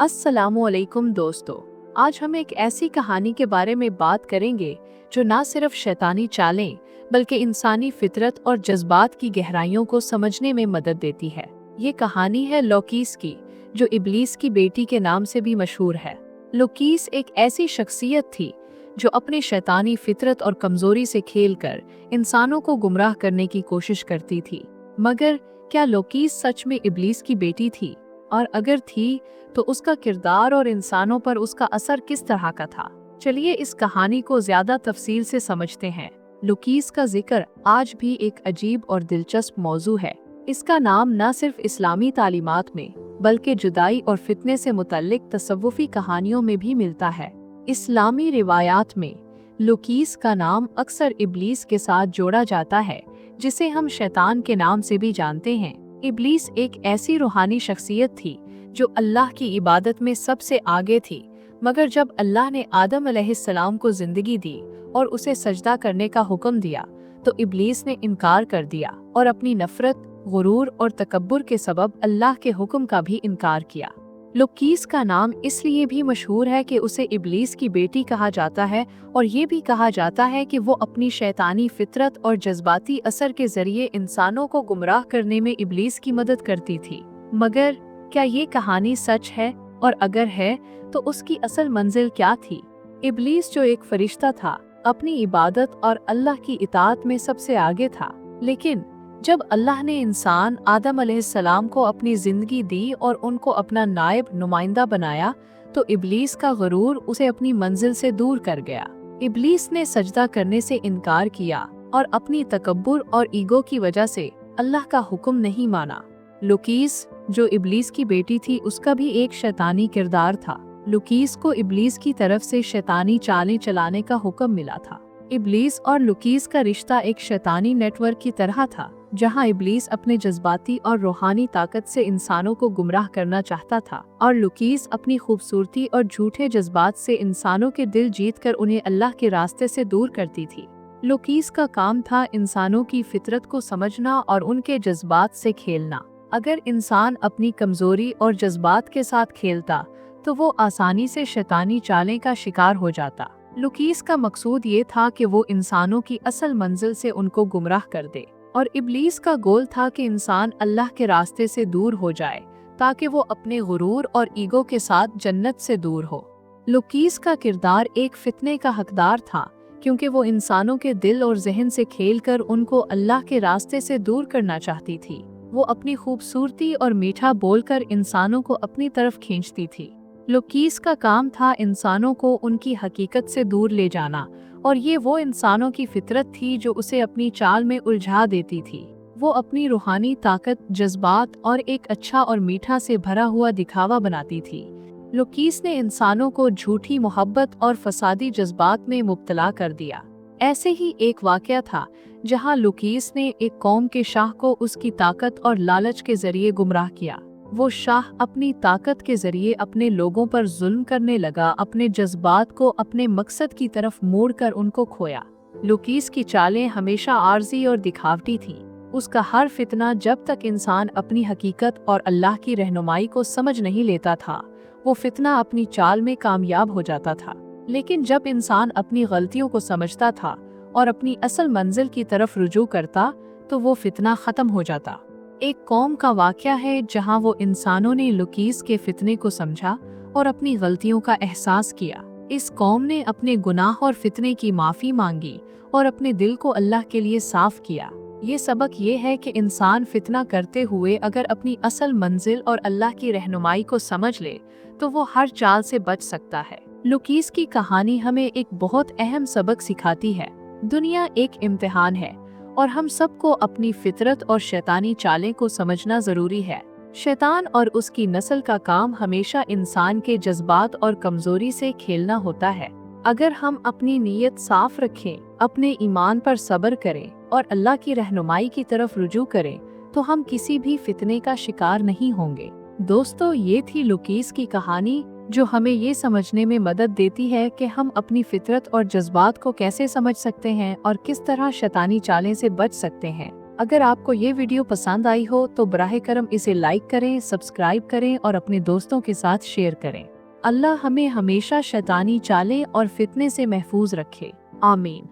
अस्सलामुअलैकुम दोस्तों, आज हम एक ऐसी कहानी के बारे में बात करेंगे जो ना सिर्फ शैतानी चालें बल्कि इंसानी फितरत और जज्बात की गहराइयों को समझने में मदद देती है। ये कहानी है लोकीस की, जो इब्लीस की बेटी के नाम से भी मशहूर है। लोकीस एक ऐसी शख्सियत थी जो अपने शैतानी फितरत और कमजोरी से खेलकर इंसानों को गुमराह करने की कोशिश करती थी। मगर क्या लोकीस सच में इब्लीस की बेटी थी? और अगर थी तो उसका किरदार और इंसानों पर उसका असर किस तरह का था? चलिए इस कहानी को ज्यादा तफसील से समझते हैं। लोकीस का जिक्र आज भी एक अजीब और दिलचस्प मौजू है। इसका नाम न सिर्फ इस्लामी तालीमात में बल्कि जुदाई और फितने से मुतल्लिक तसव्वुफी कहानियों में भी मिलता है। इस्लामी रिवायात में लोकीस का नाम अक्सर इब्लीस के साथ जोड़ा जाता है, जिसे हम शैतान के नाम से भी जानते हैं। इब्लीस एक ऐसी रूहानी शख्सियत थी जो अल्लाह की इबादत में सबसे आगे थी, मगर जब अल्लाह ने आदम अलैहिस्सलाम को जिंदगी दी और उसे सजदा करने का हुक्म दिया तो इब्लीस ने इनकार कर दिया और अपनी नफरत, गुरूर और तकब्बुर के सबब अल्लाह के हुक्म का भी इनकार किया। लोकीस का नाम इसलिए भी मशहूर है कि उसे इब्लीस की बेटी कहा जाता है, और ये भी कहा जाता है कि वो अपनी शैतानी फितरत और जज्बाती असर के जरिए इंसानों को गुमराह करने में इब्लीस की मदद करती थी। मगर क्या ये कहानी सच है? और अगर है तो उसकी असल मंजिल क्या थी? इब्लीस जो एक फरिश्ता था, अपनी इबादत और अल्लाह की इताअत में सबसे आगे था, लेकिन जब अल्लाह ने इंसान आदम अलैहिस्सलाम को अपनी जिंदगी दी और उनको अपना नायब नुमाइंदा बनाया तो इब्लीस का गुरूर उसे अपनी मंजिल से दूर कर गया। इब्लीस ने सजदा करने से इनकार किया और अपनी तकब्बुर और ईगो की वजह से अल्लाह का हुक्म नहीं माना। लोकीस जो इब्लीस की बेटी थी, उसका भी एक शैतानी किरदार था। लोकीस को इब्लीस की तरफ से शैतानी चालें चलाने का हुक्म मिला था। इब्लीस और लोकीस का रिश्ता एक शैतानी नेटवर्क की तरह था, जहां इब्लीस अपने जज्बाती और रूहानी ताकत से इंसानों को गुमराह करना चाहता था और लोकीस अपनी खूबसूरती और झूठे जज्बात से इंसानों के दिल जीतकर उन्हें अल्लाह के रास्ते से दूर करती थी। लोकीस का काम था इंसानों की फितरत को समझना और उनके जज्बात से खेलना। अगर इंसान अपनी कमजोरी और जज्बात के साथ खेलता तो वो आसानी से शैतानी चालें का शिकार हो जाता। लोकीस का मकसूद ये था कि वो इंसानों की असल मंजिल से उनको गुमराह कर दे, और इब्लीस का गोल था कि इंसान अल्लाह के रास्ते से दूर हो जाए ताकि वो अपने गुरूर और ईगो के साथ जन्नत से दूर हो। लोकीस का किरदार एक फितने का हकदार था, क्योंकि वो इंसानों के दिल और जहन से खेलकर उनको अल्लाह के रास्ते से दूर करना चाहती थी। वो अपनी खूबसूरती और मीठा बोलकर इंसानों को अपनी तरफ खींचती थी। लोकीस का काम था इंसानों को उनकी हकीकत से दूर ले जाना, और ये वो इंसानों की फितरत थी जो उसे अपनी चाल में उलझा देती थी। वो अपनी रूहानी ताकत, जज्बात और एक अच्छा और मीठा से भरा हुआ दिखावा बनाती थी। लोकीस ने इंसानों को झूठी मोहब्बत और फसादी जज्बात में मुब्तला कर दिया। ऐसे ही एक वाकया था जहां लोकीस ने एक कौम के शाह को उसकी ताकत और लालच के जरिए गुमराह किया। वो शाह अपनी ताकत के जरिए अपने लोगों पर जुल्म करने लगा, अपने जज्बात को अपने मकसद की तरफ मोड़कर उनको खोया। लोकीस की चालें हमेशा आर्जी और दिखावटी थीं। उसका हर फितना, जब तक इंसान अपनी हकीकत और अल्लाह की रहनुमाई को समझ नहीं लेता था, वो फितना अपनी चाल में कामयाब हो जाता था। लेकिन जब इंसान अपनी गलतियों को समझता था और अपनी असल मंजिल की तरफ रुजू करता तो वो फितना खत्म हो जाता। एक कौम का वाकया है जहां वो इंसानों ने लोकीस के फितने को समझा और अपनी गलतियों का एहसास किया। इस कौम ने अपने गुनाह और फितने की माफी मांगी और अपने दिल को अल्लाह के लिए साफ किया। ये सबक ये है कि इंसान फितना करते हुए अगर अपनी असल मंजिल और अल्लाह की रहनुमाई को समझ ले तो वो हर चाल से बच सकता है। लोकीस की कहानी हमें एक बहुत अहम सबक सिखाती है। दुनिया एक इम्तिहान है और हम सबको अपनी फितरत और शैतानी चालें को समझना जरूरी है। शैतान और उसकी नस्ल का काम हमेशा इंसान के जज्बात और कमजोरी से खेलना होता है। अगर हम अपनी नीयत साफ रखें, अपने ईमान पर सब्र करें और अल्लाह की रहनुमाई की तरफ रुजू करें तो हम किसी भी फितने का शिकार नहीं होंगे। दोस्तों, ये थी लोकीस की कहानी, जो हमें ये समझने में मदद देती है कि हम अपनी फितरत और जज्बात को कैसे समझ सकते हैं और किस तरह शैतानी चालें से बच सकते हैं। अगर आपको ये वीडियो पसंद आई हो तो बराह करम इसे लाइक करें, सब्सक्राइब करें और अपने दोस्तों के साथ शेयर करें। अल्लाह हमें हमेशा शैतानी चालें और फितने से महफूज रखे। आमीन।